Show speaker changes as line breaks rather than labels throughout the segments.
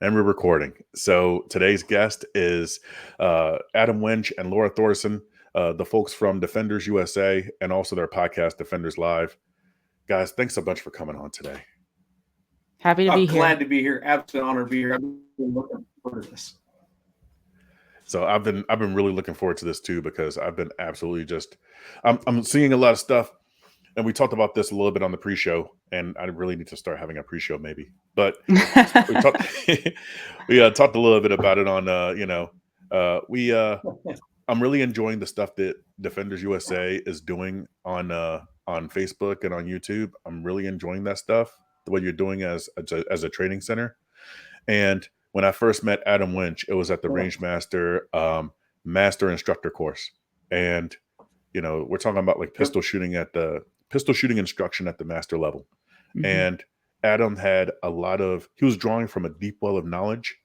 And we're recording. So today's guest is Adam Winch and Lora Thorson, the folks from Defenders USA and also their podcast, Defenders Live. Guys, thanks a bunch for coming on today.
Happy to
I'm
be here.
glad to be here. Absolute honor to be here. I've been looking forward to this.
So I've been really looking forward to this too, because I've been absolutely just I'm seeing a lot of stuff. And we talked about this a little bit on the pre-show, and I really need to start having a pre-show maybe. But we talked we talked a little bit about it on I'm really enjoying the stuff that Defenders USA is doing on Facebook and on YouTube. I'm really enjoying that stuff, what you're doing as a training center. And when I first met Adam Winch, it was at the Range Master Master Instructor course. And we're talking about like pistol shooting instruction at the master level.
Mhm.
And Adam had he was drawing from a deep well of knowledge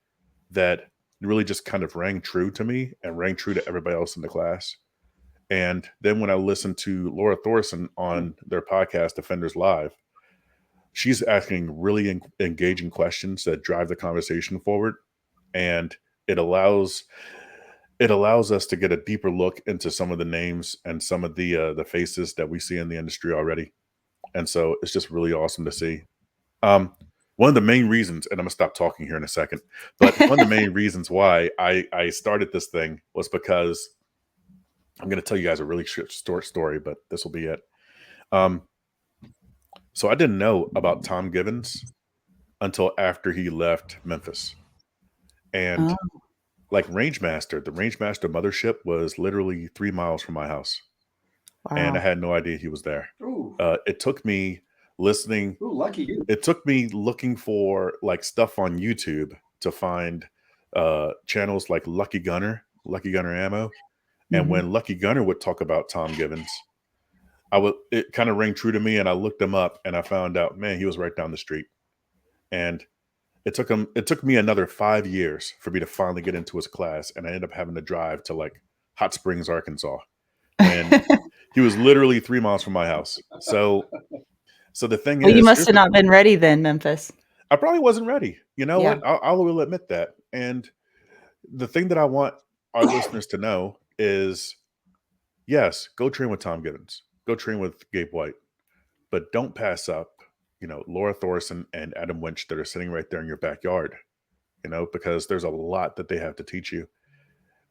that really just kind of rang true to me and rang true to everybody else in the class. And then when I listened to Lora Thorson on their podcast, Defenders Live, she's asking really engaging questions that drive the conversation forward. And it allows us to get a deeper look into some of the names and some of the faces that we see in the industry already. And so it's just really awesome to see. One of the main reasons, and I'm gonna stop talking here in a second, but one of the main reasons why I started this thing was because I'm gonna tell you guys a really short story, but this will be it. So I didn't know about Tom Givens until after he left Memphis. And like the Range Master mothership was literally 3 miles from my house.
Wow.
And I had no idea he was there.
Ooh.
It took me listening.
Ooh, lucky you.
It took me looking for like stuff on YouTube to find channels like Lucky Gunner Ammo. And when Lucky Gunner would talk about Tom Givens, it kind of rang true to me, and I looked him up and I found out, man, he was right down the street. And it took me another 5 years for me to finally get into his class, and I ended up having to drive to like Hot Springs, Arkansas. And he was literally 3 miles from my house. So the thing is,
you must have not been ready then, Memphis.
I probably wasn't ready. You know
Yeah.
what? I will admit that. And the thing that I want our listeners to know is, yes, go train with Tom Givens. Go train with Gabe White. But don't pass up, Lora Thorson and Adam Winch that are sitting right there in your backyard, because there's a lot that they have to teach you.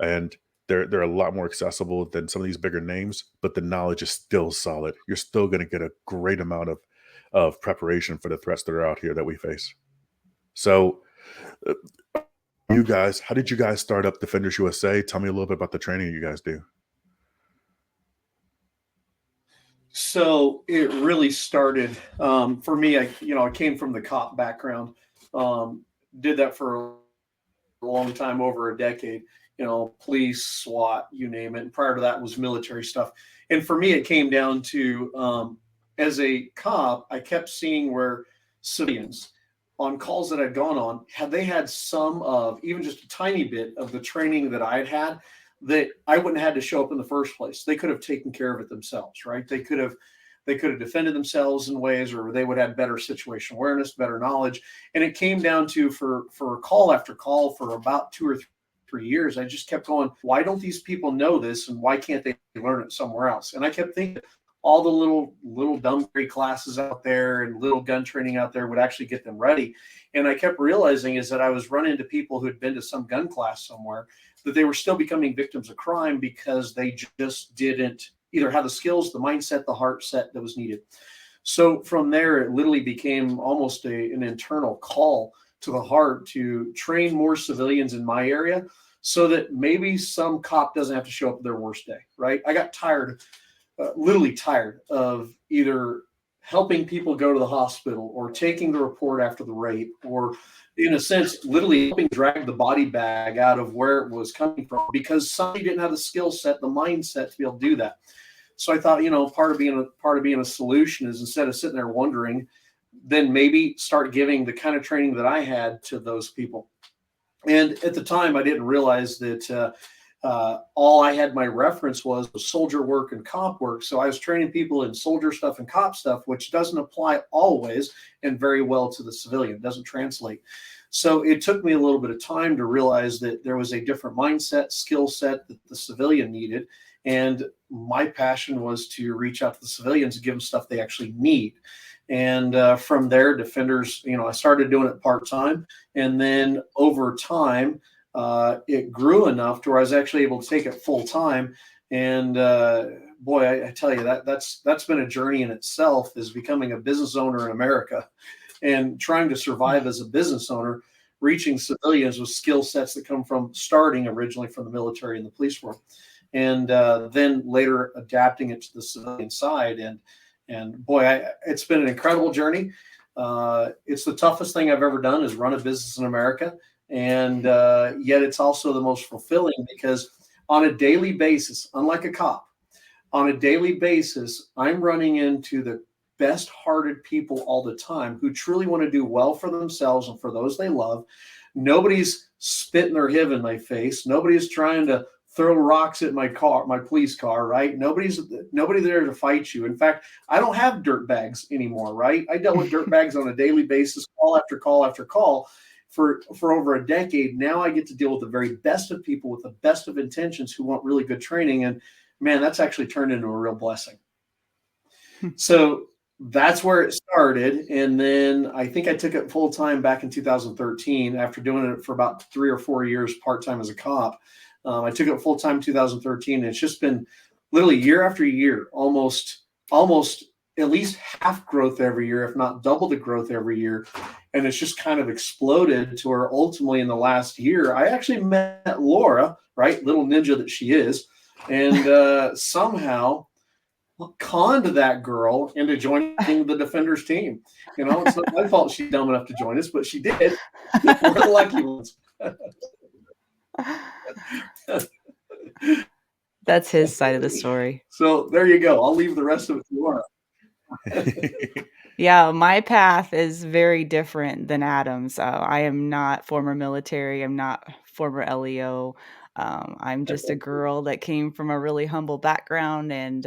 And they're a lot more accessible than some of these bigger names, but the knowledge is still solid. You're still going to get a great amount of preparation for the threats that are out here that we face. So you guys, how did you guys start up Defenders USA? Tell me a little bit about the training you guys do.
So it really started for me. I came from the cop background, did that for a long time, over a decade. Police, SWAT, you name it. And prior to that was military stuff. And for me, it came down to as a cop, I kept seeing where civilians on calls that I'd gone on, had they had some of, even just a tiny bit of the training that I'd had, that I wouldn't have had to show up in the first place. They could have taken care of it themselves, right? They could have defended themselves in ways, or they would have better situation awareness, better knowledge. And it came down to, for call after call for about 2 or 3 years, I just kept going, why don't these people know this, and why can't they learn it somewhere else? And I kept thinking all the little dumb classes out there and little gun training out there would actually get them ready. And I kept realizing is that I was running into people who had been to some gun class somewhere, that they were still becoming victims of crime because they just didn't either have the skills, the mindset, the heart set that was needed. So from there, it literally became almost an internal call to the heart to train more civilians in my area, so that maybe some cop doesn't have to show up their worst day, right? I got tired, literally tired of either helping people go to the hospital or taking the report after the rape, or in a sense, literally helping drag the body bag out of where it was coming from, because somebody didn't have the skill set, the mindset to be able to do that. So I thought, part of being a solution is, instead of sitting there wondering, then maybe start giving the kind of training that I had to those people. And at the time, I didn't realize that all I had my reference was soldier work and cop work. So I was training people in soldier stuff and cop stuff, which doesn't apply always and very well to the civilian. It doesn't translate. So it took me a little bit of time to realize that there was a different mindset, skill set that the civilian needed. And my passion was to reach out to the civilians and give them stuff they actually need. And from there, Defenders, I started doing it part-time. And then over time, it grew enough to where I was actually able to take it full time. And boy, I tell you that's been a journey in itself, is becoming a business owner in America and trying to survive as a business owner, reaching civilians with skill sets that come from starting originally from the military and the police world, and then later adapting it to the civilian side. And boy, it's been an incredible journey. It's the toughest thing I've ever done, is run a business in America. And yet it's also the most fulfilling, because on a daily basis, unlike a cop, on a daily basis, I'm running into the best-hearted people all the time who truly want to do well for themselves and for those they love. Nobody's spitting their HIV in my face. Nobody's trying to throw rocks at my car, my police car, right? Nobody there to fight you. In fact, I don't have dirt bags anymore, right? I dealt with dirt bags on a daily basis, call after call after call, for over a decade. Now I get to deal with the very best of people with the best of intentions who want really good training. And man, that's actually turned into a real blessing. So that's where it started. And then I think I took it full time back in 2013, after doing it for about 3 or 4 years part-time as a cop. I took it full time in 2013. And it's just been literally year after year, almost at least half growth every year, if not double the growth every year. And it's just kind of exploded to where ultimately in the last year, I actually met Lora, right? Little ninja that she is. And somehow conned that girl into joining the Defenders team. It's not my fault she's dumb enough to join us, but she did. We're the lucky ones.
That's his side of the story.
So there you go. I'll leave the rest of it to Laura.
Yeah, my path is very different than Adam's. I am not former military. I'm not former LEO. I'm just a girl that came from a really humble background, and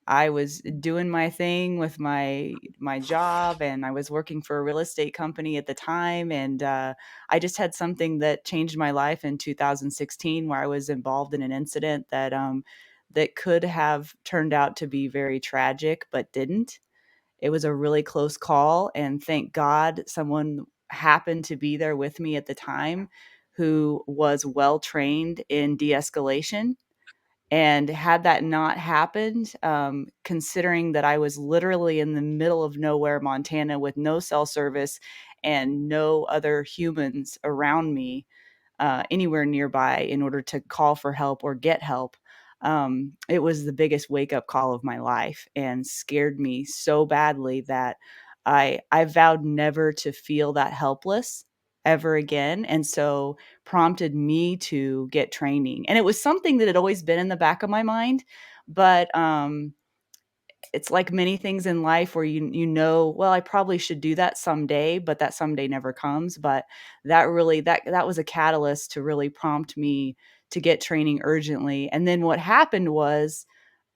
I was doing my thing with my job, and I was working for a real estate company at the time, and I just had something that changed my life in 2016, where I was involved in an incident that could have turned out to be very tragic, but didn't. It was a really close call, and thank God someone happened to be there with me at the time who was well trained in de-escalation. And had that not happened, considering that I was literally in the middle of nowhere, Montana, with no cell service and no other humans around me anywhere nearby in order to call for help or get help, it was the biggest wake up call of my life, and scared me so badly that I vowed never to feel that helpless ever again. And so prompted me to get training. And it was something that had always been in the back of my mind, but it's like many things in life where well, I probably should do that someday, but that someday never comes. But that was a catalyst to really prompt me to get training urgently. And then what happened was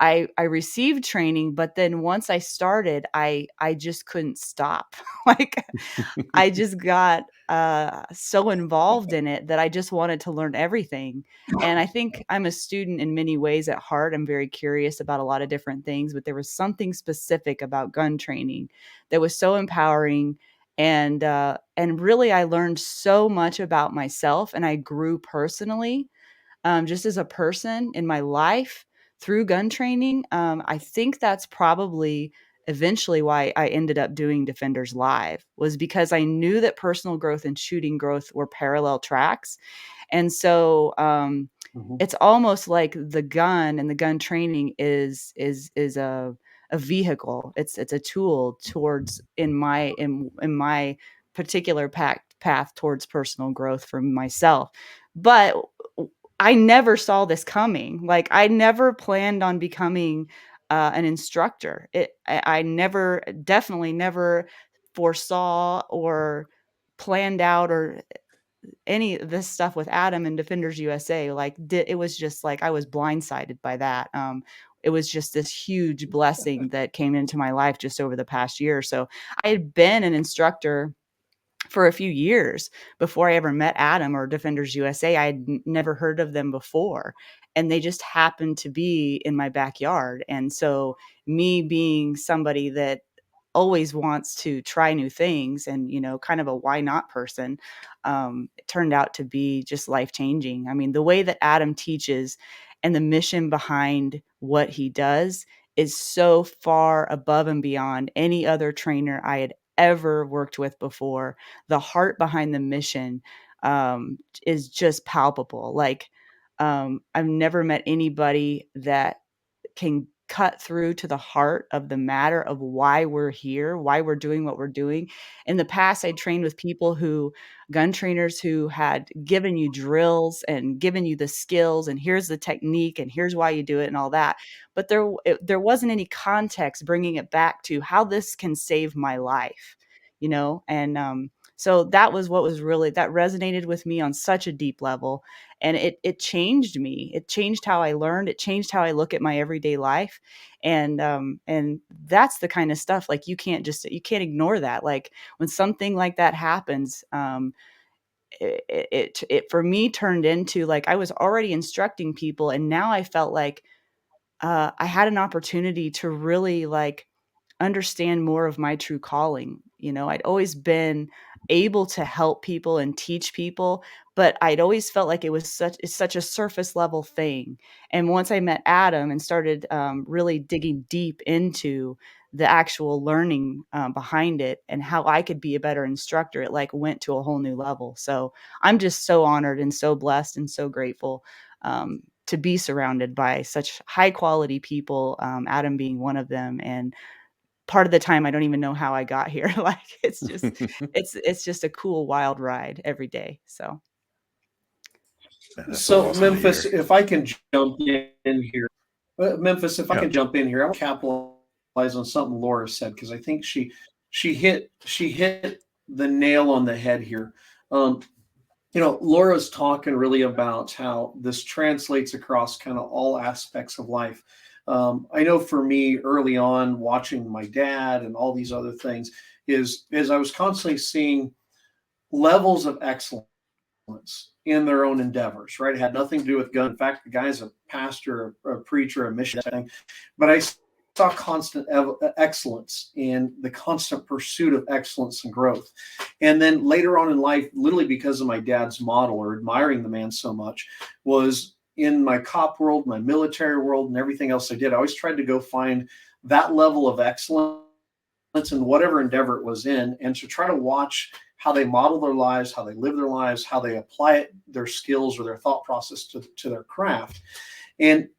I received training, but then once I started, I just couldn't stop. Like I just got so involved in it that I just wanted to learn everything. And I think I'm a student in many ways at heart. I'm very curious about a lot of different things, but there was something specific about gun training that was so empowering. And really, I learned so much about myself, and I grew personally, just as a person in my life through gun training. I think that's probably eventually why I ended up doing Defenders Live, was because I knew that personal growth and shooting growth were parallel tracks. And so it's almost like the gun and the gun training is a vehicle. It's a tool towards in my particular path towards personal growth for myself. But I never saw this coming. Like I never planned on becoming an instructor. I definitely never foresaw or planned out or any of this stuff with Adam and Defenders USA, like it was just like I was blindsided by that. It was just this huge blessing that came into my life just over the past year. So I had been an instructor for a few years before I ever met Adam or Defenders USA. I had never heard of them before, and they just happened to be in my backyard. And so me being somebody that always wants to try new things and, kind of a why not person, it turned out to be just life changing. I mean, the way that Adam teaches and the mission behind what he does is so far above and beyond any other trainer I had ever worked with before. The heart behind the mission is just palpable. Like, I've never met anybody that can cut through to the heart of the matter of why we're here, why we're doing what we're doing. In the past, I trained with people gun trainers who had given you drills and given you the skills, and here's the technique, and here's why you do it, and all that. But there wasn't any context bringing it back to how this can save my life, And so that was what was really that resonated with me on such a deep level, and it changed me. It changed how I learned. It changed how I look at my everyday life, and that's the kind of stuff like you can't ignore that. Like when something like that happens, it for me turned into like I was already instructing people, and now I felt like I had an opportunity to really like understand more of my true calling. I'd always been able to help people and teach people, but I'd always felt like it's such a surface level thing. And once I met Adam and started really digging deep into the actual learning behind it and how I could be a better instructor, it like went to a whole new level. So I'm just so honored and so blessed and so grateful to be surrounded by such high quality people, Adam being one of them. And part of the time I don't even know how I got here. Like it's just a cool wild ride every day. So
That's so
So
awesome to
Memphis,
hear.
if I can jump in here, Memphis, if I
Yeah.
can jump in here, I want to capitalize on something Laura said because I think she hit the nail on the head here. Um, Laura's talking really about how this translates across kind of all aspects of life. I know for me, early on, watching my dad and all these other things, is I was constantly seeing levels of excellence in their own endeavors, right? It had nothing to do with gun. In fact, the guy's a pastor, a preacher, a missionary thing. But I saw constant excellence in the constant pursuit of excellence and growth. And then later on in life, literally because of my dad's model or admiring the man so much, was in my cop world, my military world, and everything else I did. I always tried to go find that level of excellence in whatever endeavor it was in, and to try to watch how they model their lives, how they live their lives, how they apply their skills or their thought process to their craft. And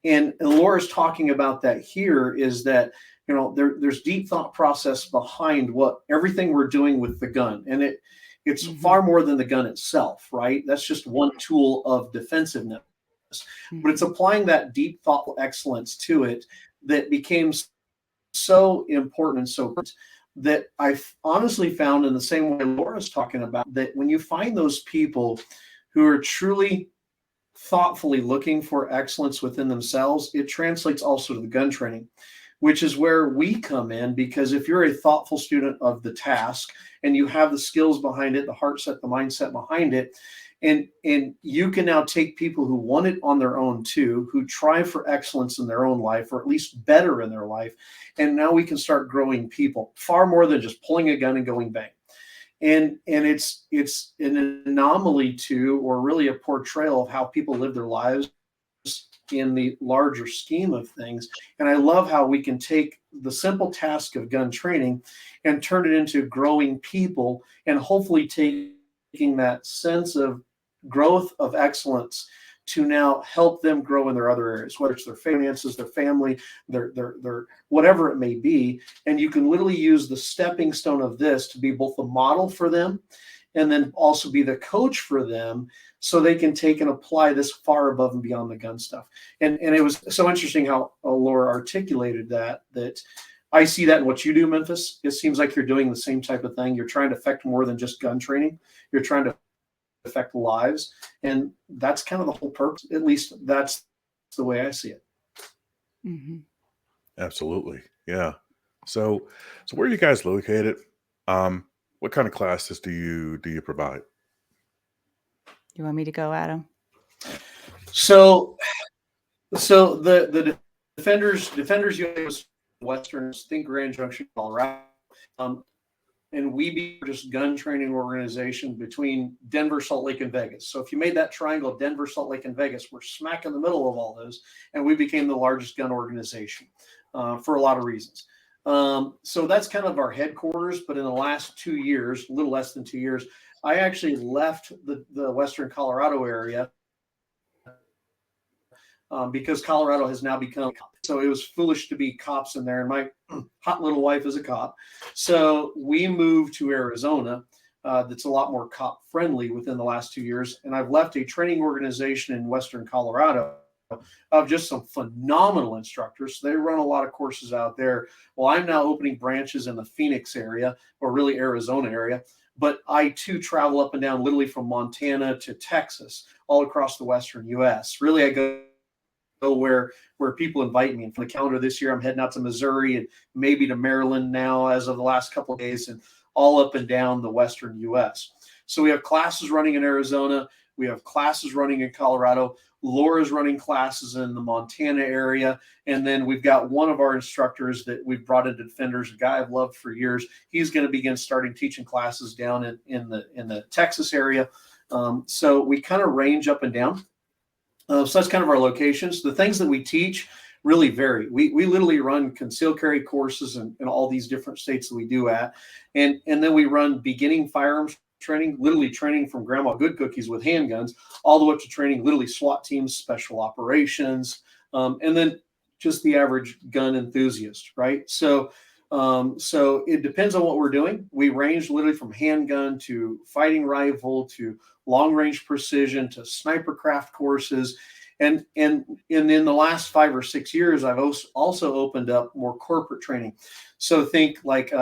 Laura's talking about that here is that there's deep thought process behind what everything we're doing with the gun, and it's far more than the gun itself, right? That's just one tool of defensiveness, but it's applying that deep thoughtful excellence to it that became so important and so good that I honestly found, in the same way Laura's talking about, that when you find those people who are truly thoughtfully looking for excellence within themselves, it translates also to the gun training, which is where we come in. Because if you're a thoughtful student of the task and you have the skills behind it, the heart set, the mindset behind it, and you can now take people who want it on their own too, who try for excellence in their own life, or at least better in their life. And now we can start growing people far more than just pulling a gun and going bang. And it's an anomaly to, or really a portrayal of how people live their lives in the larger scheme of things. And I love how we can take the simple task of gun training and turn it into growing people, and hopefully taking that sense of growth of excellence to now help them grow in their other areas, whether it's their finances, their family, their whatever it may be. And you can literally use the stepping stone of this to be both the model for them and then also be the coach for them, so they can take and apply this far above and beyond the gun stuff. And it was so interesting how Laura articulated that I see that in what you do, Memphis. It seems like you're doing the same type of thing. You're trying to affect more than just gun training. You're trying to affect lives. And that's kind of the whole purpose. At least that's the way I see it.
Mm-hmm.
Absolutely. Yeah. So where are you guys located? What kind of classes do you provide?
You want me to go, Adam?
So the Defenders USA was Western, think Grand Junction, Colorado. And we be just gun training organization between Denver, Salt Lake, and Vegas. So if you made that triangle, Denver, Salt Lake, and Vegas, we're smack in the middle of all those, and we became the largest gun organization for a lot of reasons. So that's kind of our headquarters. But in the last 2 years, a little less than 2 years, I actually left the Western Colorado area because Colorado has now become, so it was foolish to be cops in there. And my hot little wife is a cop. So we moved to Arizona. That's a lot more cop friendly within the last 2 years. And I've left a training organization in Western Colorado of just some phenomenal instructors. So they run a lot of courses out there. Well, I'm now opening branches in the Phoenix area, or really Arizona area. But I too travel up and down, literally from Montana to Texas, all across the Western US. Really, I go where people invite me. And for the calendar this year, I'm heading out to Missouri and maybe to Maryland now as of the last couple of days, and all up and down the Western US. So we have classes running in Arizona. We have classes running in Colorado. Lora's running classes in the Montana area. And then we've got one of our instructors that we've brought into Defenders, a guy I've loved for years. He's going to begin starting teaching classes down in the Texas area. So we kind of range up and down. So that's kind of our locations. The things that we teach really vary. We literally run concealed carry courses in all these different states that we do at. And then we run beginning firearms training, literally training from Grandma Good Cookies with handguns, all the way up to training literally SWAT teams, special operations, and then just the average gun enthusiast, right? So it depends on what we're doing. We range literally from handgun to fighting rifle to long range precision to sniper craft courses. And in the last 5 or 6 years, I've also opened up more corporate training. So think like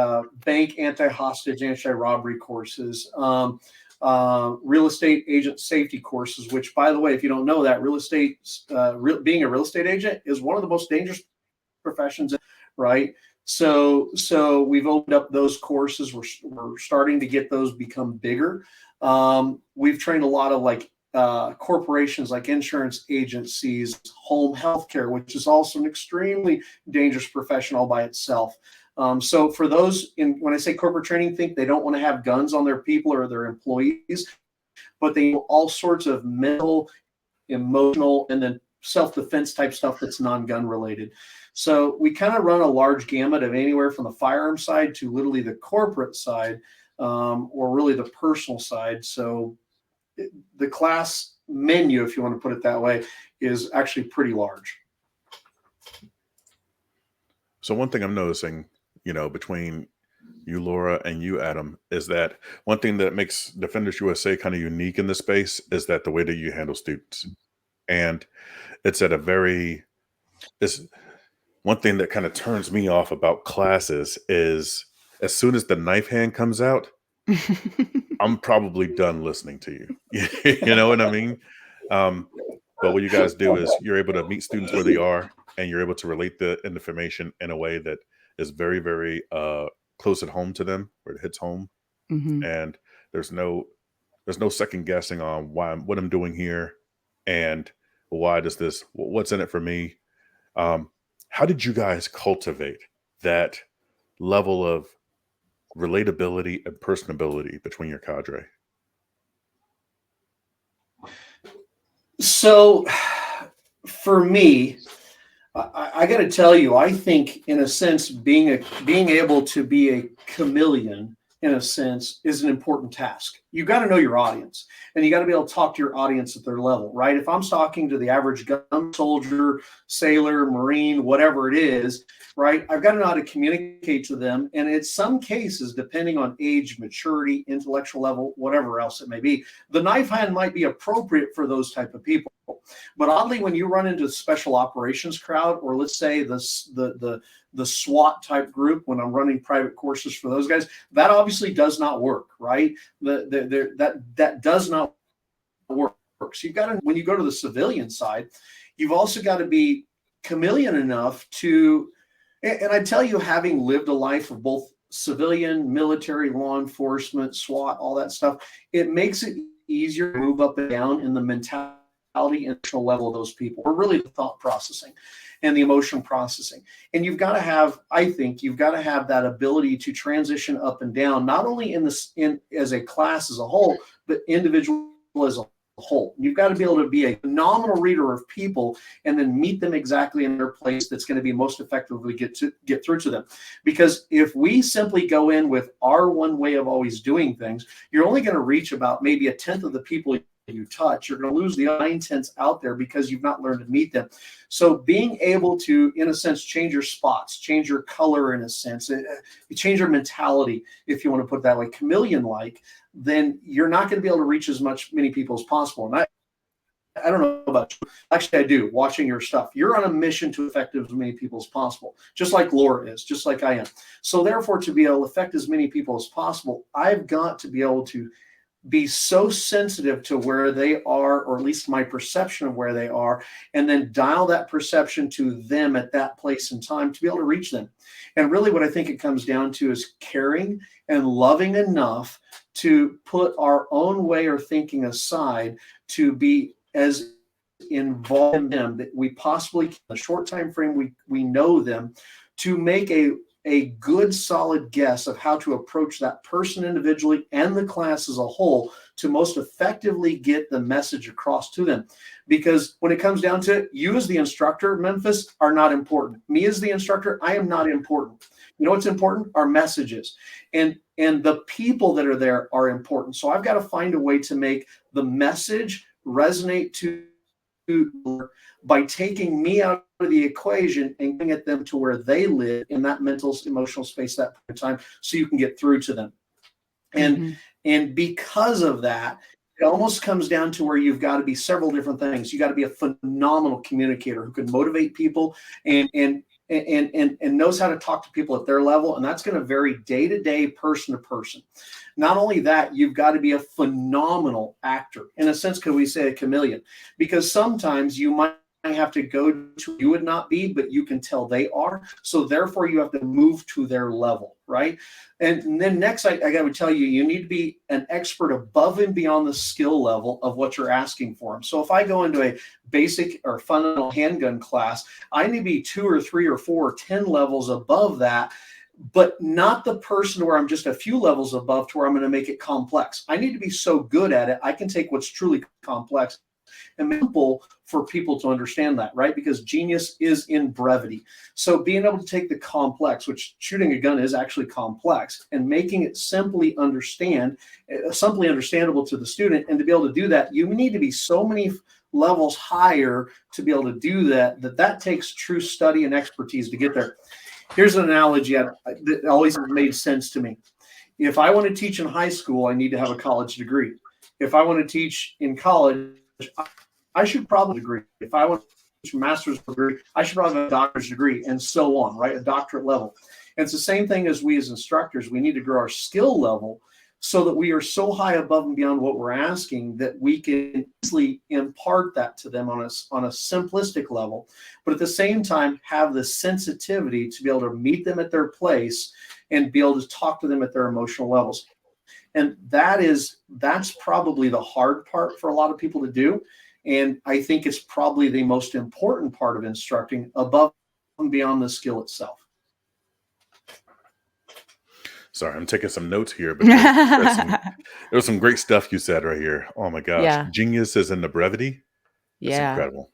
bank anti-hostage, anti-robbery courses, real estate agent safety courses, which, by the way, if you don't know that, being a real estate agent is one of the most dangerous professions, right? So we've opened up those courses. We're starting to get those become bigger. We've trained a lot of like corporations like insurance agencies, home healthcare, which is also an extremely dangerous profession all by itself. So for those, when I say corporate training, think they don't want to have guns on their people or their employees, but they do all sorts of mental, emotional, and then self-defense type stuff that's non-gun related. So we kind of run a large gamut of anywhere from the firearm side to literally the corporate side, or really the personal side. So the class menu, if you want to put it that way, is actually pretty large.
So one thing I'm noticing, between you, Lora, and you, Adam, is that one thing that makes Defenders USA kind of unique in this space is that the way that you handle students. And it's one thing that kind of turns me off about classes is as soon as the knife hand comes out, I'm probably done listening to you. You know what I mean? But what you guys do is you're able to meet students where they are, and you're able to relate the information in a way that is very, very close at home to them, where it hits home.
Mm-hmm.
And there's no second guessing on what I'm doing here, and what's in it for me. How did you guys cultivate that level of relatability and personability between your cadre?
So for me, I got to tell you, I think in a sense, being able to be a chameleon in a sense is an important task. You got to know your audience, and you got to be able to talk to your audience at their level, right? If I'm talking to the average gun soldier, sailor, Marine, whatever it is, right? I've got to know how to communicate to them. And in some cases, depending on age, maturity, intellectual level, whatever else it may be, the knife hand might be appropriate for those type of people. But oddly, when you run into the special operations crowd, or let's say the SWAT type group, when I'm running private courses for those guys, that obviously does not work, right? That does not works. You've got to, when you go to the civilian side, you've also got to be chameleon enough to, and I tell you, having lived a life of both civilian, military, law enforcement, SWAT, all that stuff, it makes it easier to move up and down in the mentality and emotional level of those people, or really the thought processing and the emotion processing. And you've got to have, I think, you've got to have that ability to transition up and down, not only in this, in as a class as a whole, but individual as a whole. You've got to be able to be a phenomenal reader of people and then meet them exactly in their place that's going to be most effectively get through to them. Because if we simply go in with our one way of always doing things, you're only going to reach about maybe a tenth of the people you touch. You're going to lose the 9/10 out there because you've not learned to meet them. So being able to, in a sense, change your spots, change your color, in a sense, change your mentality, if you want to put it that way, chameleon-like, then you're not going to be able to reach as many people as possible. And I don't know about you. Actually, I do. Watching your stuff, you're on a mission to affect as many people as possible, just like Lora is, just like I am. So therefore, to be able to affect as many people as possible, I've got to be able to be so sensitive to where they are, or at least my perception of where they are, and then dial that perception to them at that place and time to be able to reach them. And really what I think it comes down to is caring and loving enough to put our own way or thinking aside to be as involved in them that we possibly can, in a short time frame we know them, to make a good solid guess of how to approach that person individually and the class as a whole to most effectively get the message across to them. Because when it comes down to it, you as the instructor, Memphis, are not important. Me as the instructor, I am not important. You know what's important? Our messages. And the people that are there are important. So I've got to find a way to make the message resonate to by taking me out of the equation and getting them to where they live in that mental, emotional space that point in time, so you can get through to them. And because of that, it almost comes down to where you've got to be several different things. You got to be a phenomenal communicator who can motivate people and knows how to talk to people at their level. And that's going to vary day to day, person to person. Not only that, you've got to be a phenomenal actor. In a sense, could we say a chameleon? Because sometimes you might have to go to, you would not be, but you can tell they are. So therefore you have to move to their level, right? And then next, I got to tell you, you need to be an expert above and beyond the skill level of what you're asking for them. So if I go into a basic or fundamental handgun class, I need to be 2 or 3 or 4 or 10 levels above that, but not the person where I'm just a few levels above to where I'm going to make it complex. I need to be so good at it, I can take what's truly complex and simple for people to understand that, right? Because genius is in brevity. So being able to take the complex, which shooting a gun is actually complex, and making it simply understandable to the student, and to be able to do that, you need to be so many levels higher to be able to do that takes true study and expertise to get there. Here's an analogy that always made sense to me. If I want to teach in high school, I need to have a college degree. If I want to teach in college, I should probably degree. If I want to teach a master's degree, I should probably have a doctor's degree, and so on, right? A doctorate level. And it's the same thing as we as instructors. We need to grow our skill level so that we are so high above and beyond what we're asking that we can easily impart that to them on a simplistic level, but at the same time have the sensitivity to be able to meet them at their place and be able to talk to them at their emotional levels. And that's probably the hard part for a lot of people to do. And I think it's probably the most important part of instructing, above and beyond the skill itself.
Sorry, I'm taking some notes here because there's some great stuff you said right here. Oh my gosh.
Yeah.
Genius is in the brevity. It's
Yeah.
incredible.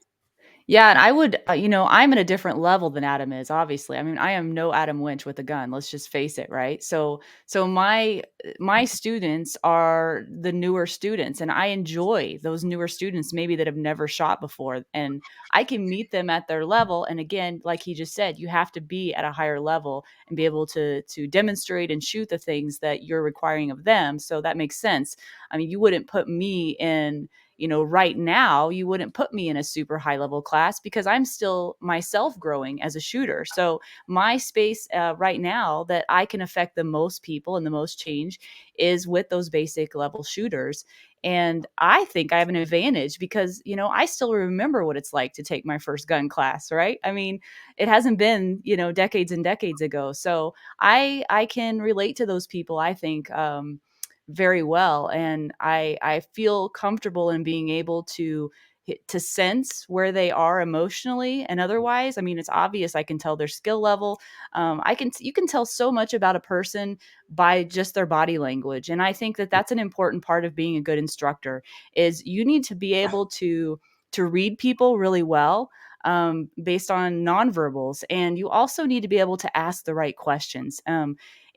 Yeah, and I would, I'm at a different level than Adam is, obviously. I mean, I am no Adam Winch with a gun. Let's just face it, right? So my students are the newer students, and I enjoy those newer students maybe that have never shot before, and I can meet them at their level. And again, like he just said, you have to be at a higher level and be able to demonstrate and shoot the things that you're requiring of them. So that makes sense. I mean, you wouldn't put me in right now you wouldn't put me in a super high level class because I'm still myself growing as a shooter. So my space right now that I can affect the most people and the most change is with those basic level shooters. And I think I have an advantage because, I still remember what it's like to take my first gun class, right? I mean, it hasn't been, decades and decades ago. So I can relate to those people, I think, very well. And I feel comfortable in being able to sense where they are emotionally and otherwise. I mean, it's obvious. I can tell their skill level. You can tell so much about a person by just their body language. And I think that that's an important part of being a good instructor is you need to be able to read people really well, based on nonverbals. And you also need to be able to ask the right questions.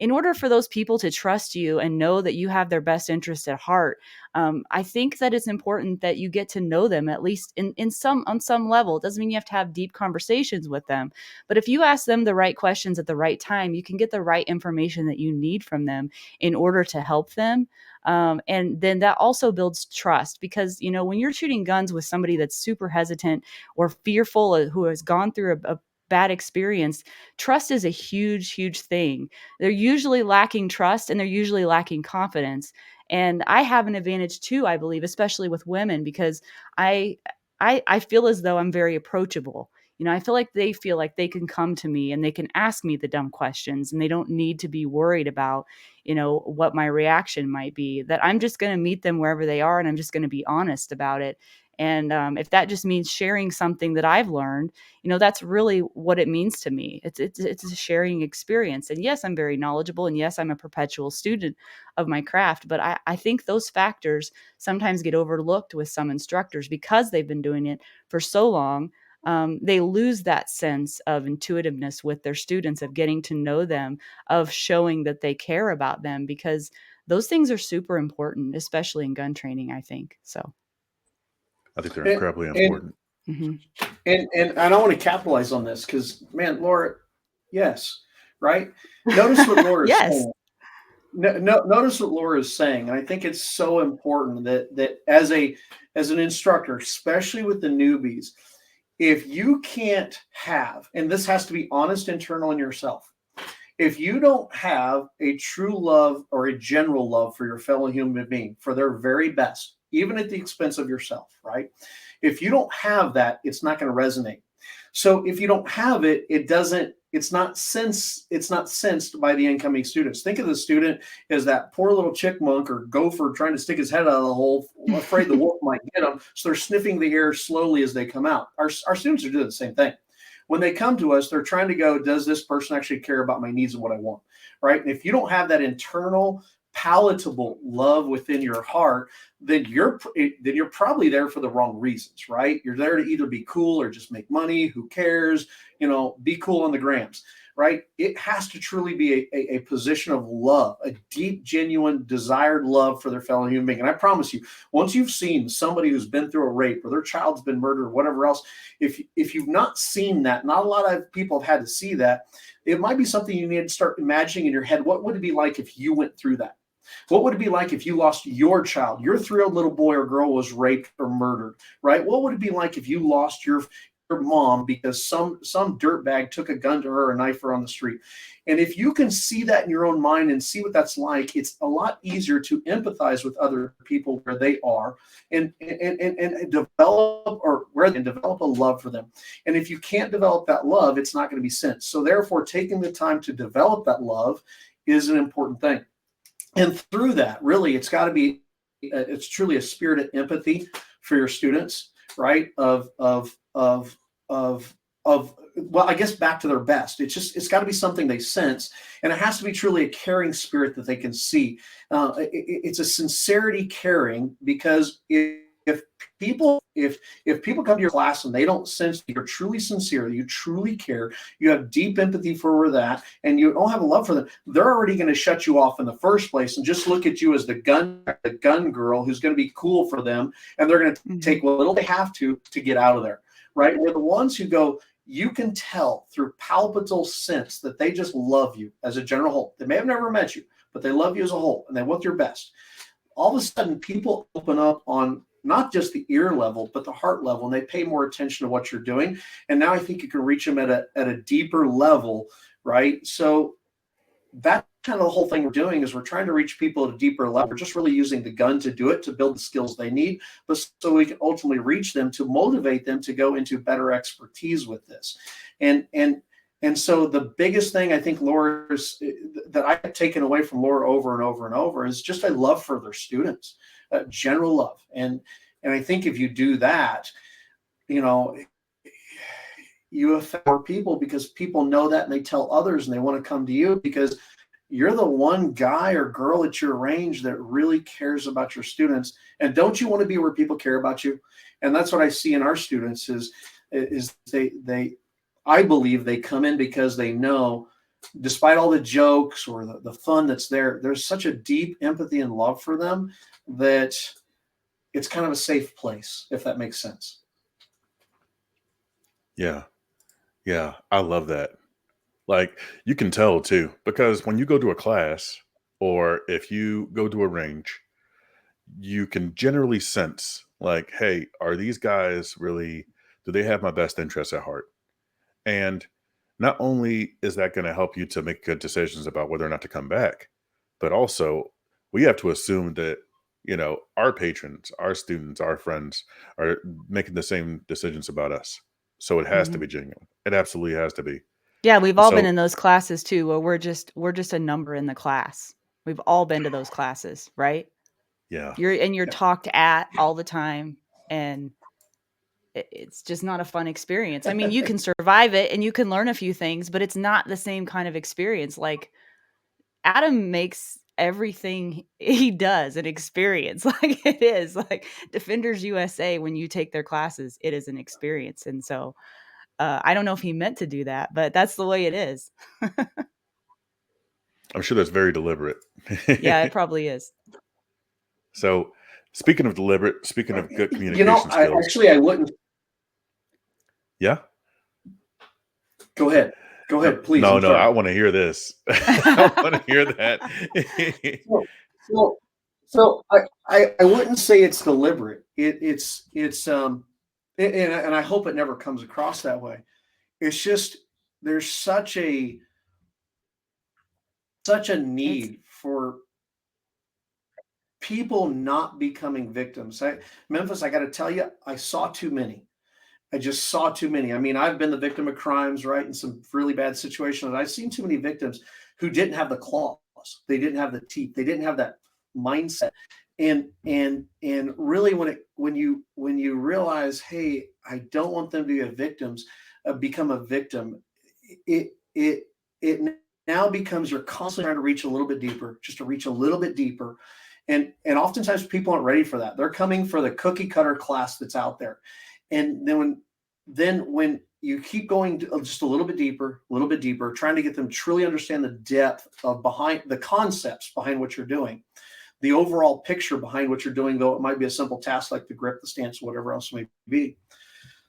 In order for those people to trust you and know that you have their best interest at heart, I think that it's important that you get to know them at least on some level. It doesn't mean you have to have deep conversations with them, but if you ask them the right questions at the right time, you can get the right information that you need from them in order to help them. And then that also builds trust because, when you're shooting guns with somebody that's super hesitant or fearful, who has gone through a bad experience, trust is a huge, huge thing. They're usually lacking trust and they're usually lacking confidence. And I have an advantage too, I believe, especially with women, because I I feel as though I'm very approachable. I feel like they feel like they can come to me and they can ask me the dumb questions and they don't need to be worried about, what my reaction might be, that I'm just going to meet them wherever they are and I'm just going to be honest about it. And if that just means sharing something that I've learned, that's really what it means to me. It's a sharing experience. And yes, I'm very knowledgeable. And yes, I'm a perpetual student of my craft. But I think those factors sometimes get overlooked with some instructors because they've been doing it for so long. They lose that sense of intuitiveness with their students, of getting to know them, of showing that they care about them, because those things are super important, especially in gun training, I think. So,
I think they're
And
incredibly
and
important.
mhm.
and I want to capitalize on this because, man, Laura, yes, right. Notice what Laura is
Yes.
saying. No, notice what Laura is saying, and I think it's so important that as an instructor, especially with the newbies, if you can't have, and this has to be honest internal in yourself, if you don't have a true love or a general love for your fellow human being, for their very best, even at the expense of yourself, right? If you don't have that, it's not going to resonate. So if you don't have it, it's not sensed by the incoming students. Think of the student as that poor little chickmunk or gopher trying to stick his head out of the hole, afraid the wolf might get him. So they're sniffing the air slowly as they come out. Our students are doing the same thing. When they come to us, they're trying to go, does this person actually care about my needs and what I want? Right. And if you don't have that internal palatable love within your heart, then you're probably there for the wrong reasons, right? You're there to either be cool or just make money. Who cares? Be cool on the grams, right? It has to truly be a position of love, a deep, genuine, desired love for their fellow human being. And I promise you, once you've seen somebody who's been through a rape or their child's been murdered or whatever else, if you've not seen that, not a lot of people have had to see that, it might be something you need to start imagining in your head. What would it be like if you went through that? What would it be like if you lost your child? Your 3-year-old little boy or girl was raped or murdered, right? What would it be like if you lost your mom because some dirtbag took a gun to her or knifed her on the street? And if you can see that in your own mind and see what that's like, it's a lot easier to empathize with other people where they are and develop a love for them. And if you can't develop that love, it's not going to be sensed. So therefore, taking the time to develop that love is an important thing. And through that, really, it's got to be, it's truly a spirit of empathy for your students, right? Well, I guess back to their best. It's got to be something they sense, and it has to be truly a caring spirit that they can see. It's a sincerity caring, because if people come to your class and they don't sense that you're truly sincere, that you truly care, you have deep empathy for that, and you don't have a love for them, they're already going to shut you off in the first place and just look at you as the gun girl who's going to be cool for them, and they're going to take what little they have to get out of there, right? We're the ones who go, you can tell through palpable sense that they just love you as a general whole. They may have never met you, but they love you as a whole, and they want your best. All of a sudden, people open up on not just the ear level, but the heart level, and they pay more attention to what you're doing. And now I think you can reach them at a deeper level, right? So that's kind of the whole thing we're doing is we're trying to reach people at a deeper level. We're just really using the gun to do it, to build the skills they need, but so we can ultimately reach them to motivate them to go into better expertise with this. And so the biggest thing I think Laura's that I've taken away from Laura over and over and over is just a love for their students, general love. And I think if you do that, you know, you affect more people because people know that and they tell others and they want to come to you because you're the one guy or girl at your range that really cares about your students. And don't you want to be where people care about you? And that's what I see in our students is they I believe they come in because they know, despite all the jokes or the fun that's there, there's such a deep empathy and love for them that it's kind of a safe place, if that makes sense.
Yeah. Yeah. I love that. Like you can tell too, because when you go to a class or if you go to a range, you can generally sense like, hey, are these guys really, do they have my best interests at heart? And not only is that going to help you to make good decisions about whether or not to come back, but also we have to assume that, our patrons, our students, our friends are making the same decisions about us. So it has to
Mhm.
be genuine. It absolutely has to be.
Yeah, we've all been
So
in those classes too, where we're just a number in the class. We've all been to those classes, right?
yeah,
You're
Yeah.
talked at all the time, and it's just not a fun experience. I mean, you can survive it and you can learn a few things, but it's not the same kind of experience. Like Adam makes everything he does an experience. Like it is like Defenders USA when you take their classes, it is an experience. And so I don't know if he meant to do that, but that's the way it is.
I'm sure that's very deliberate.
Yeah, it probably is.
So speaking of deliberate, speaking of good
You know,
communication skills,
I wouldn't.
yeah.
Go ahead. Go
No,
ahead, please.
no,
I'm
no. I
sorry.
want to hear this. I want to hear that.
So, so, so I wouldn't say it's deliberate. And I hope it never comes across that way. It's just there's such a
It's
need for people not becoming victims. Memphis, I got to tell you, I saw too many. I just saw too many. I mean, I've been the victim of crimes, right, in some really bad situations. I've seen too many victims who didn't have the claws, they didn't have the teeth, they didn't have that mindset. And really, when you realize, hey, I don't want them to be a victims, become a victim. It now becomes you're constantly trying to reach a little bit deeper, just to reach a little bit deeper. And oftentimes people aren't ready for that. They're coming for the cookie cutter class that's out there. And then when you keep going just a little bit deeper, trying to get them truly understand the depth of behind the concepts behind what you're doing, the overall picture behind what you're doing, though it might be a simple task like the grip, the stance, whatever else it may be.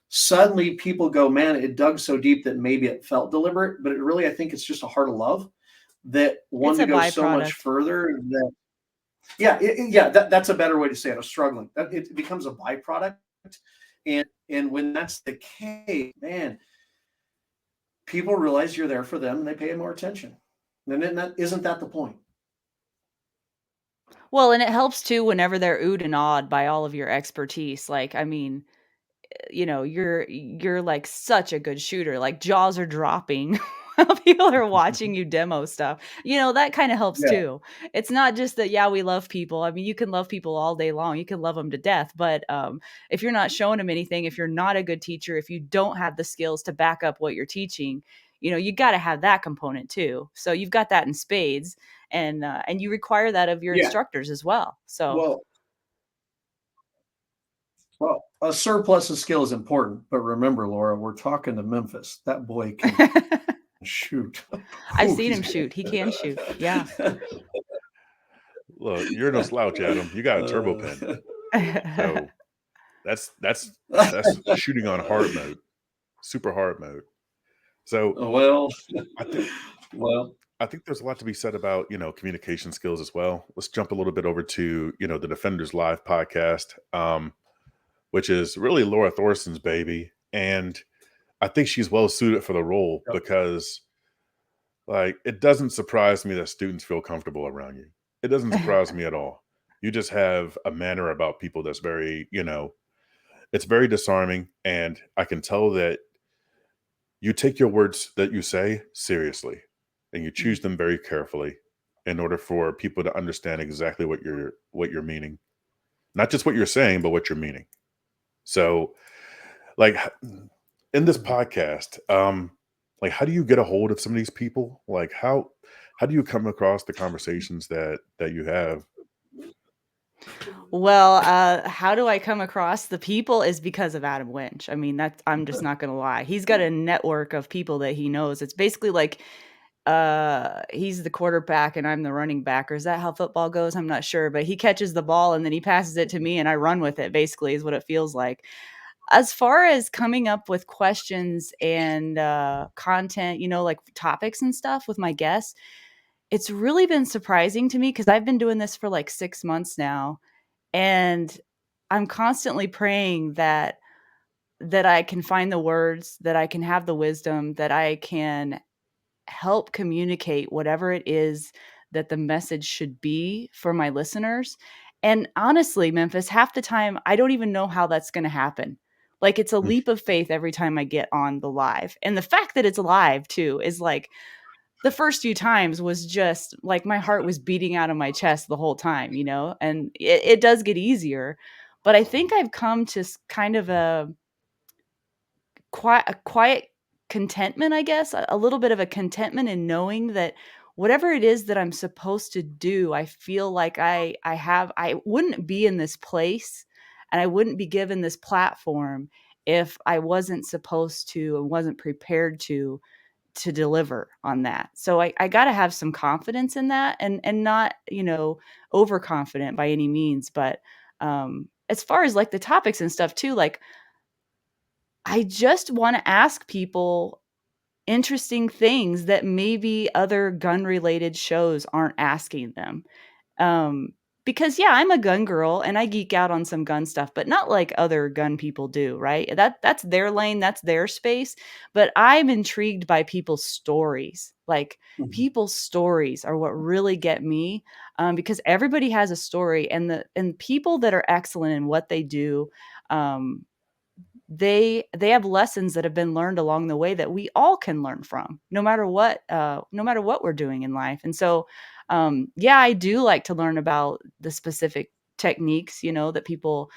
Suddenly people go, man, it dug so deep that maybe it felt deliberate, but it really, I think it's just a heart of love that
it's
wanted
a
to go so much
byproduct.
further that, yeah, yeah, that's a better way to say it. I was struggling. It becomes a byproduct. And when that's the case, man, people realize you're there for them and they pay more attention. And then isn't that the point?
Well, and it helps too whenever they're oohed and awed by all of your expertise. Like, I mean, you're like such a good shooter. Like jaws are dropping while people are watching you demo stuff. That kind of helps
Yeah,
too. It's not just that, yeah, we love people. I mean, you can love people all day long. You can love them to death, but if you're not showing them anything, if you're not a good teacher, if you don't have the skills to back up what you're teaching, you got to have that component too. So you've got that in spades, and you require that of your
yeah.
instructors as well. So
Well, well, a surplus of skill is important, but remember, Laura, we're talking to Memphis. That boy can shoot.
I've
Ooh,
seen
he's
him shoot. He can shoot. Yeah.
Look, you're no slouch, Adam. You got a turbo pen. So that's shooting on hard mode, super hard mode. So
well,
I think
well,
I think there's a lot to be said about, communication skills as well. Let's jump a little bit over to, the Defenders Live podcast. which is really Laura Thorson's baby. And I think she's well suited for the role
Yep.
because, like, it doesn't surprise me that students feel comfortable around you. It doesn't surprise me at all. You just have a manner about people that's very, it's very disarming. And I can tell that you take your words that you say seriously and you choose them very carefully in order for people to understand exactly what you're meaning. Not just what you're saying, but what you're meaning. So, like, in this podcast, like, how do you get a hold of some of these people? Like, how do you come across the conversations that you have?
Well, how do I come across the people is because of Adam Winch. I mean, that's I'm just not gonna lie. He's got a network of people that he knows. It's basically like he's the quarterback and I'm the running back. Or is that how football goes? I'm not sure, but he catches the ball and then he passes it to me and I run with it, basically, is what it feels like. As far as coming up with questions and content, like topics and stuff with my guests, it's really been surprising to me because I've been doing this for like 6 months now and I'm constantly praying that I can find the words, that I can have the wisdom, that I can help communicate whatever it is that the message should be for my listeners. And honestly, Memphis, half the time I don't even know how that's going to happen. Like it's a leap of faith every time I get on the live. And the fact that it's live too is like the first few times was just like my heart was beating out of my chest the whole time, and it does get easier. But I think I've come to kind of a quiet contentment, I guess, a little bit of a contentment in knowing that whatever it is that I'm supposed to do, I feel like I wouldn't be in this place and I wouldn't be given this platform if I wasn't supposed to and wasn't prepared to deliver on that. So I got to have some confidence in that and not, overconfident by any means. But as far as like the topics and stuff too, like I just want to ask people interesting things that maybe other gun related shows aren't asking them. Um, because yeah, I'm a gun girl and I geek out on some gun stuff, but not like other gun people do, right? That's their lane, that's their space. But I'm intrigued by people's stories. Like
Mhm.
people's stories are what really get me, because everybody has a story, and the people that are excellent in what they do, um, they have lessons that have been learned along the way that we all can learn from, no matter what we're doing in life. And so yeah, I do like to learn about the specific techniques, that people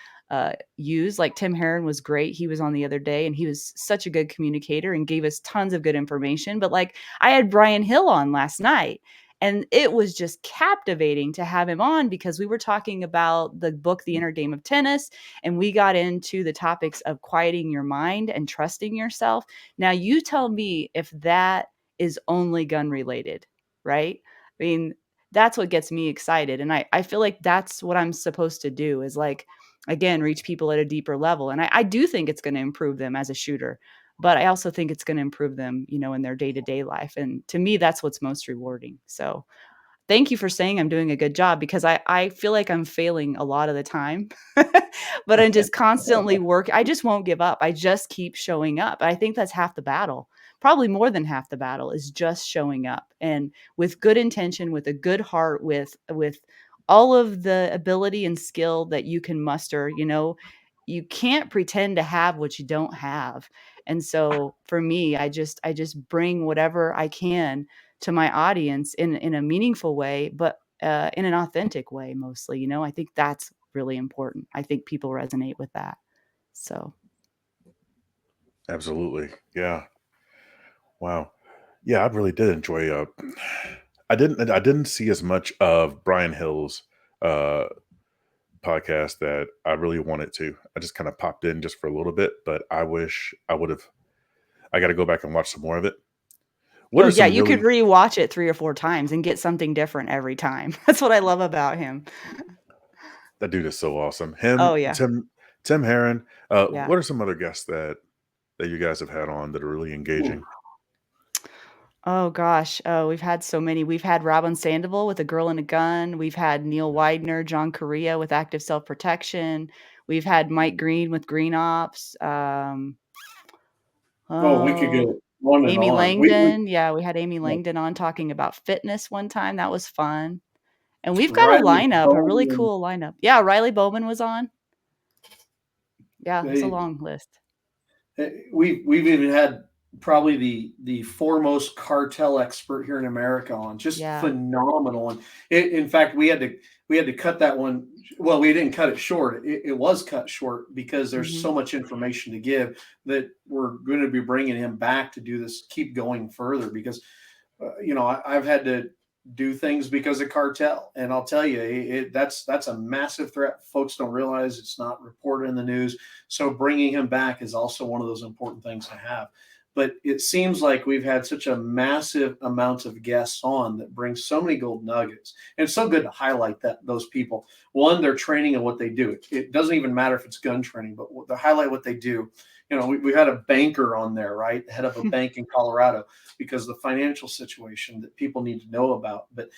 use. Like Tim Herron was great. He was on the other day and he was such a good communicator and gave us tons of good information. But like I had Brian Hill on last night and it was just captivating to have him on because we were talking about the book The Inner Game of Tennis, and we got into the topics of quieting your mind and trusting yourself. Now, you tell me if that is only gun related, right? I mean, that's what gets me excited. And I feel like that's what I'm supposed to do is like, again, reach people at a deeper level. And I do think it's going to improve them as a shooter, but I also think it's going to improve them, in their day to day life. And to me, that's what's most rewarding. So, thank you for saying I'm doing a good job because I feel like I'm failing a lot of the time, but I'm just constantly I just won't give up. I just keep showing up. I think that's half the battle. Probably more than half the battle is just showing up and with good intention, with a good heart, with all of the ability and skill that you can muster. You can't pretend to have what you don't have. And so for me, I just bring whatever I can to my audience in a meaningful way, but in an authentic way mostly. I think that's really important. I think people resonate with that. So
Absolutely. Yeah. Wow. Yeah, I really did enjoy I didn't see as much of Brian Hill's uh podcast that I really wanted to. I just kind of popped in just for a little bit, but I wish I would have. I got to go back and watch some more of it. What
oh
are
yeah,
some
you could
really
rewatch it 3 or 4 times and get something different every time. That's what I love about him.
That dude is so awesome.
Oh
Him,
yeah.
Tim Herron.
Yeah.
What are some other guests that you guys have had on that are really
Ooh.
engaging?
Oh gosh. Oh, we've had so many. We've had Robin Sandoval with A Girl and a Gun. We've had Neil Widener, John Correa with Active Self-Protection. We've had Mike Green with Green Ops.
Oh, we could
Oh,
go on and
Amy
on.
Langdon. Yeah, we had Amy
Yeah,
Langdon on talking about fitness one time. That was fun. And we've got a
Riley
lineup, a really
Bowman.
cool lineup. Yeah, Riley Bowman was on. Yeah, it's a
They,
long list.
we've even had probably the foremost cartel expert here in America on, just
Yeah.
phenomenal. And in fact, we had to cut that one. Well, we didn't cut it short. It was cut short because there's
Mhm.
so much information to give that we're going to be bringing him back to do this, keep going further because I've had to do things because of cartel, and I'll tell you, that's a massive threat. Folks don't realize it's not reported in the news. So bringing him back is also one of those important things to have. But it seems like we've had such a massive amount of guests on that bring so many gold nuggets, and it's so good to highlight that those people. One, their training and what they do. It doesn't even matter if it's gun training, but to highlight what they do. We had a banker on there, right? Head of a bank in Colorado because of the financial situation that people need to know about. But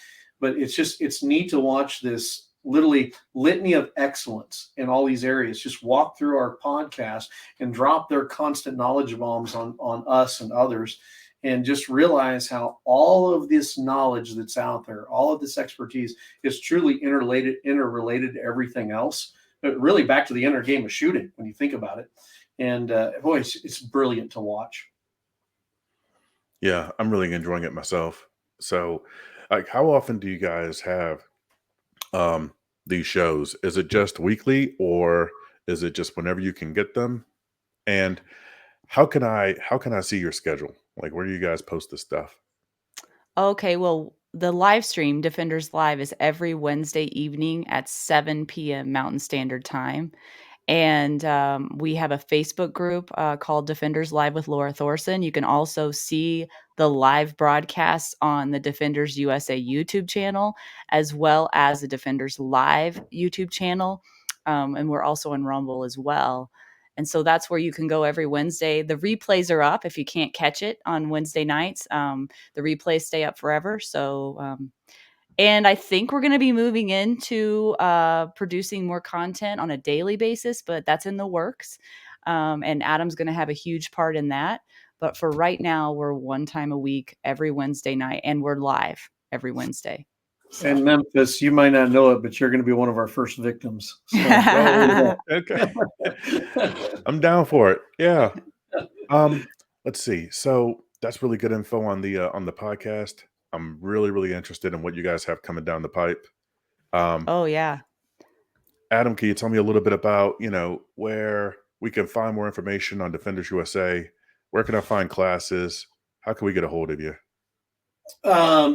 it's neat to watch this literally litany of excellence in all these areas just walk through our podcast and drop their constant knowledge bombs on us and others, and just realize how all of this knowledge that's out there, all of this expertise is truly interrelated to everything else. But really back to the inner game of shooting when you think about it. And boy, it's brilliant to watch.
Yeah, I'm really enjoying it myself. So, like, how often do you guys have um these shows? Is it just weekly, or is it just whenever you can get them? And how can I see your schedule? Like, where do you guys post this stuff?
Okay, well, the live stream, Defenders Live, is every Wednesday evening at 7 p.m. Mountain Standard Time. And we have a Facebook group called Defenders Live with Laura Thorson. You can also see the live broadcasts on the Defenders USA YouTube channel, as well as the Defenders Live YouTube channel. And we're also on Rumble as well. And so that's where you can go every Wednesday. The replays are up if you can't catch it on Wednesday nights. The replays stay up forever. So and I think we're gonna be moving into, producing more content on a daily basis, but that's in the works, and Adam's gonna have a huge part in that, but for right now, we're 1 time a week, every Wednesday night, and we're live every Wednesday, so
And Memphis, you might not know it, but you're going to be one of our first victims. So
Oh, okay. I'm down for it. Yeah. Um, let's see. So that's really good info on the podcast. I'm really, really interested in what you guys have coming down the pipe. Um,
Oh, yeah.
Adam, can you tell me a little bit about, where we can find more information on Defenders USA? Where can I find classes? How can we get a hold of you?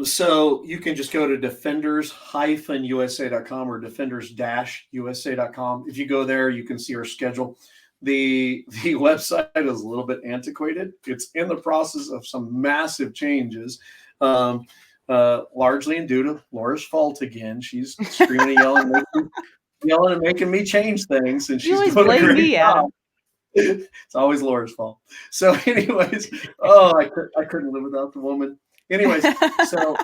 so you can just go to defenders-usa.com or defenders-usa.com. If you go there, you can see our schedule. The website is a little bit antiquated. It's in the process of some massive changes, largely and due to Laura's fault again. She's screaming and yelling and making me change things, and
You
she's
always
doing a
blame
great
me,
job.
Adam.
It's always Laura's fault. So, anyways, oh, I couldn't live without the woman. Anyways, so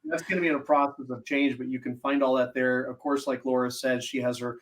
that's going to be in a process of change, but you can find all that there. Of course, like Laura said, she has her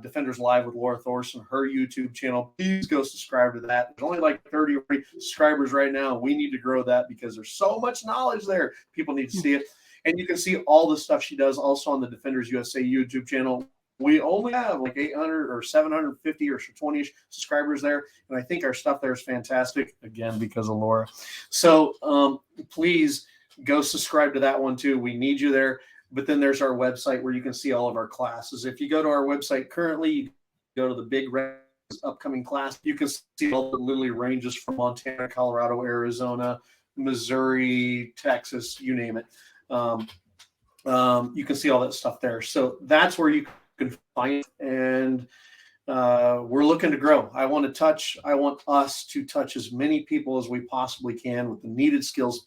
Defenders Live with Laura Thorson, her YouTube channel. Please go subscribe to that. There's only like 30 or 40 subscribers right now. We need to grow that because there's so much knowledge there. People need to see it. And you can see all the stuff she does also on the Defenders USA YouTube channel. We only have like 800 or 750 or 20 subscribers there. And I think our stuff there is fantastic, again, because of Laura. So please go subscribe to that one too. We need you there. But then there's our website where you can see all of our classes. If you go to our website currently, you go to the big red upcoming class. You can see all the literally ranges from Montana, Colorado, Arizona, Missouri, Texas, you name it. You can see all that stuff there. So that's where you can find it. And we're looking to grow. I want us to touch as many people as we possibly can with the needed skills.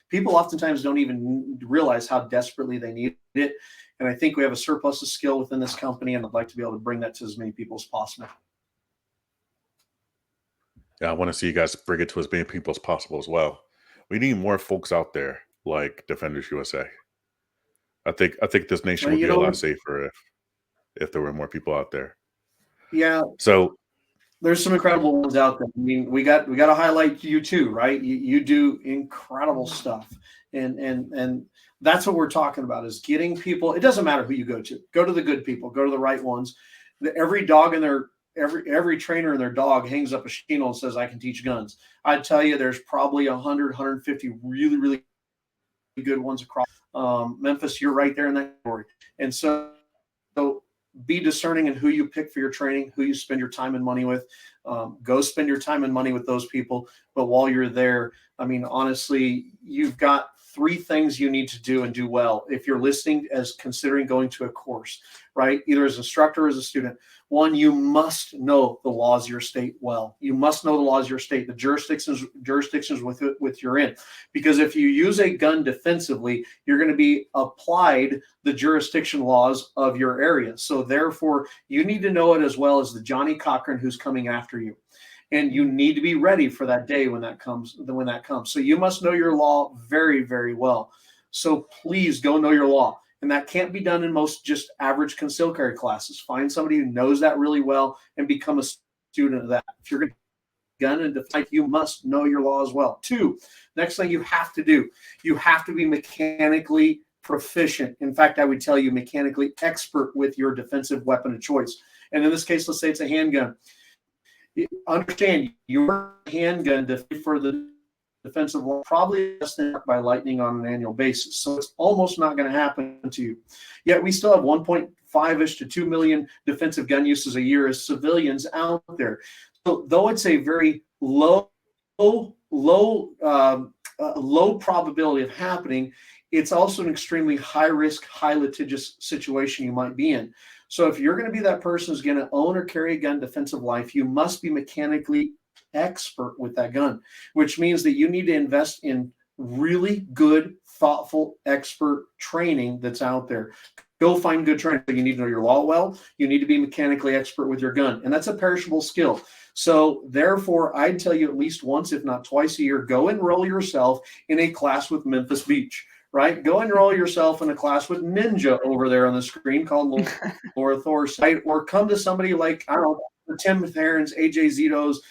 People oftentimes don't even realize how desperately they need it. And I think we have a surplus of skill within this company, and I'd like to be able to bring that to as many people as possible.
Yeah, I want to see you guys bring it to as many people as possible as well. We need more folks out there like Defenders USA. I think this nation would
You
be a
know,
lot safer if there were more people out there.
yeah,
So
there's some incredible ones out there. I mean, we got to highlight you too, right? You do incredible stuff, and that's what we're talking about is getting people. It doesn't matter who you go to the good people, go to the right ones. Every dog in their every trainer and their dog hangs up a shingle and says, "I can teach guns." I tell you, there's probably 100, 150 really, really good ones across Memphis. You're right there in that category, and so be discerning in who you pick for your training, who you spend your time and money with. Go spend your time and money with those people. But while you're there, I mean, honestly, you've got 3 things you need to do and do well if you're listening as considering going to a course, right? Either as an instructor or as a student. One, you must know the laws of your state well. You must know the laws of your state, the jurisdictions with you're in. Because if you use a gun defensively, you're going to be applied the jurisdiction laws of your area. So therefore, you need to know it as well as the Johnny Cochran who's coming after you. And you need to be ready for that day when that comes. So you must know your law very, very well. So please go know your law. And that can't be done in most just average concealed carry classes. Find somebody who knows that really well and become a student of that. If you're going to gun and defense, you must know your law as well. 2, next thing you have to do, you have to be mechanically proficient. In fact, I would tell you mechanically expert with your defensive weapon of choice. And in this case, let's say it's a handgun. Understand your handgun for the defensive law probably less than by lightning on an annual basis. So it's almost not going to happen to you. Yet we still have 1.5-ish to 2 million defensive gun uses a year as civilians out there. So though it's a very low probability of happening, it's also an extremely high risk, high litigious situation you might be in. So if you're going to be that person who's going to own or carry a gun defensive life, you must be mechanically expert with that gun, which means that you need to invest in really good, thoughtful, expert training that's out there. Go find good training. You need to know your law well. You need to be mechanically expert with your gun, and that's a perishable skill. So therefore, I'd tell you at least once, if not twice a year, go enroll yourself in a class with Memphis Beach. Right? Go enroll yourself in a class with Ninja over there on the screen called Lora Thorson, right? Or come to somebody like, I don't know, the Tim Herons, AJ Zito's,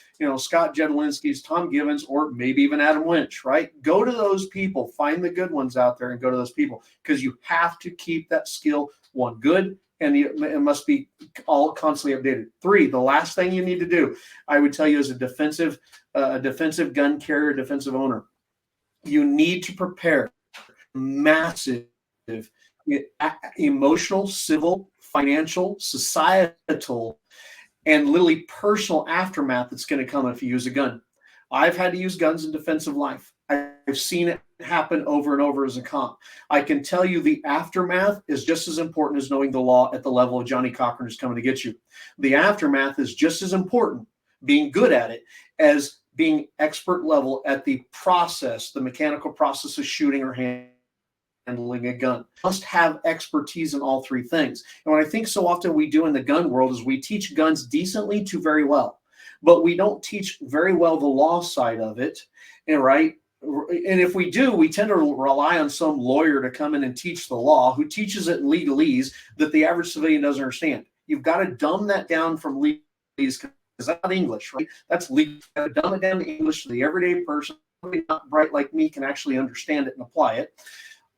Scott Jedlinski's, Tom Givens, or maybe even Adam Winch, right? Go to those people, find the good ones out there and go to those people because you have to keep that skill one good and it must be all constantly updated. 3, the last thing you need to do, I would tell you as a defensive gun carrier, defensive owner, you need to prepare massive emotional, civil, financial, societal, and literally personal aftermath that's going to come if you use a gun. I've had to use guns in defensive life. I've seen it happen over and over as a cop. I can tell you the aftermath is just as important as knowing the law at the level of Johnny Cochran who's coming to get you. The aftermath is just as important, being good at it, as being expert level at the process, the mechanical process of shooting or handling a gun. Must have expertise in all 3 things. And what I think so often we do in the gun world is we teach guns decently to very well, but we don't teach very well the law side of it, right? And if we do, we tend to rely on some lawyer to come in and teach the law who teaches it in legalese that the average civilian doesn't understand. You've got to dumb that down from legalese because that's not English, right? That's legal. You've got to dumb it down to English so the everyday person, not bright like me, can actually understand it and apply it.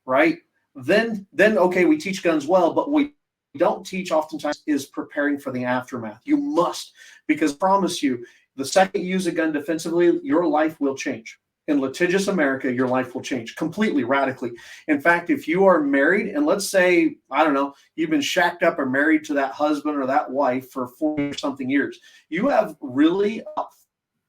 Right? Then okay, we teach guns well, but we don't teach oftentimes is preparing for the aftermath. You must, because I promise you, the second you use a gun defensively, your life will change. In litigious America, your life will change completely, radically. In fact, if you are married, and let's say, I don't know, you've been shacked up or married to that husband or that wife for 40-something years, you have really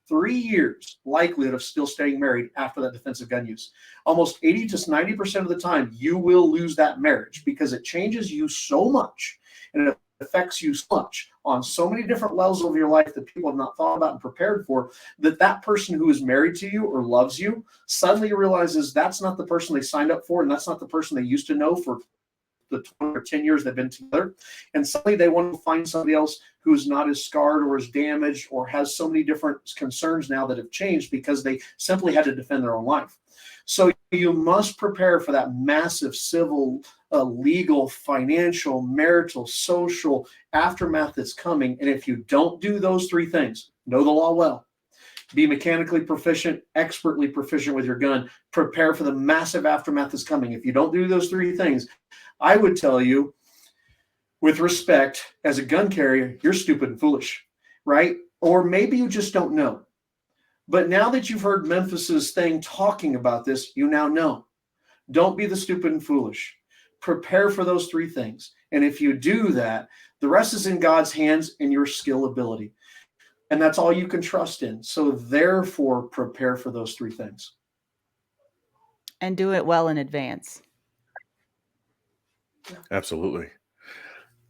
3 years likelihood of still staying married after that defensive gun use. Almost 80 to 90% of the time, you will lose that marriage because it changes you so much and it affects you so much on so many different levels of your life that people have not thought about and prepared for, that person who is married to you or loves you suddenly realizes that's not the person they signed up for and that's not the person they used to know for the 20 or 10 years they've been together. And suddenly they want to find somebody else who's not as scarred or as damaged or has so many different concerns now that have changed because they simply had to defend their own life. So you must prepare for that massive civil, legal, financial, marital, social aftermath that's coming. And if you don't do those three things, know the law well, be mechanically proficient, expertly proficient with your gun, prepare for the massive aftermath that's coming. If you don't do those three things, I would tell you, with respect, as a gun carrier, you're stupid and foolish, right? Or maybe you just don't know. But now that you've heard Memphis's thing talking about this, you now know. Don't be the stupid and foolish. Prepare for those three things. And if you do that, the rest is in God's hands and your skill ability. And that's all you can trust in. So therefore, prepare for those three things.
And do it well in advance.
Absolutely.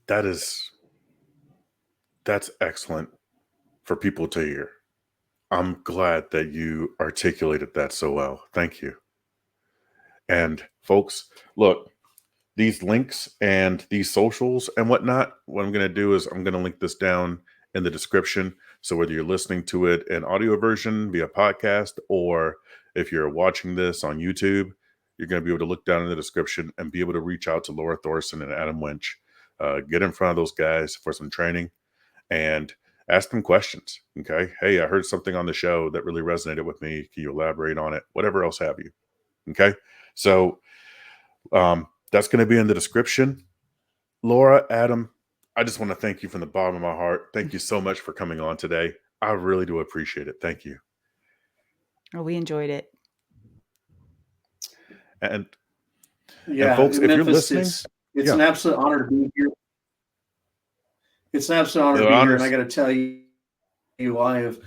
That's excellent for people to hear. I'm glad that you articulated that so well. Thank you. And folks, look, these links and these socials and whatnot, what I'm going to do is I'm going to link this down in the description. So whether you're listening to it in audio version via podcast, or if you're watching this on YouTube, you're going to be able to look down in the description and be able to reach out to Lora Thorson and Adam Winch. Get in front of those guys for some training and ask them questions. Okay. Hey, I heard something on the show that really resonated with me. Can you elaborate on it? Whatever else have you. Okay. So that's going to be in the description. Lora, Adam, I just want to thank you from the bottom of my heart. Thank you so much for coming on today. I really do appreciate it. Thank you.
Oh, we enjoyed it.
And
yeah,
folks, if
Memphis,
you're listening,
it's an absolute honor to be here. It's an absolute honor to be here. And I got to tell you, I have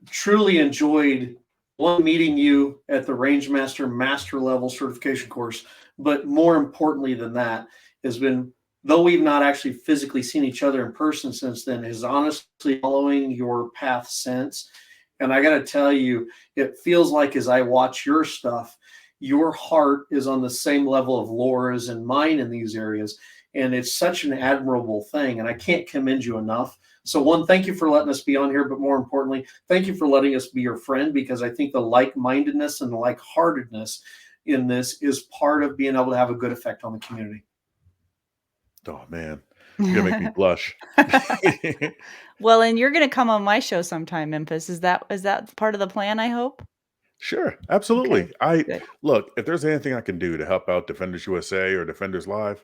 truly enjoyed meeting you at the Rangemaster Master Level Certification course. But more importantly than that has been, though we've not actually physically seen each other in person since then, is honestly following your path since. And I got to tell you, it feels like as I watch your stuff, your heart is on the same level of Laura's and mine in these areas. And it's such an admirable thing. And I can't commend you enough. So one, thank you for letting us be on here. But more importantly, thank you for letting us be your friend, because I think the like-mindedness and the like-heartedness in this is part of being able to have a good effect on the community.
Oh, man. You're going to make me blush.
Well, and you're going to come on my show sometime, Memphis. Is that part of the plan, I hope?
Sure, absolutely.
Okay,
Look, if there's anything I can do to help out Defenders USA or Defenders Live,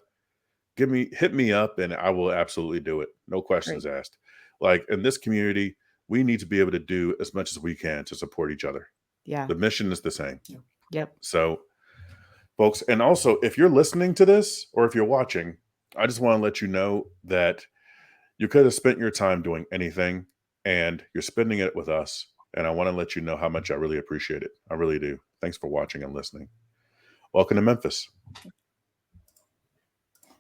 hit me up and I will absolutely do it. No questions asked. Like, in this community, we need to be able to do as much as we can to support each other.
Yeah.
The mission is the same.
Yep.
So, folks, and also if you're listening to this or if you're watching, I just want to let you know that you could have spent your time doing anything and you're spending it with us. And I want to let you know how much I really appreciate it. I really do. Thanks for watching and listening. Welcome to Memphis.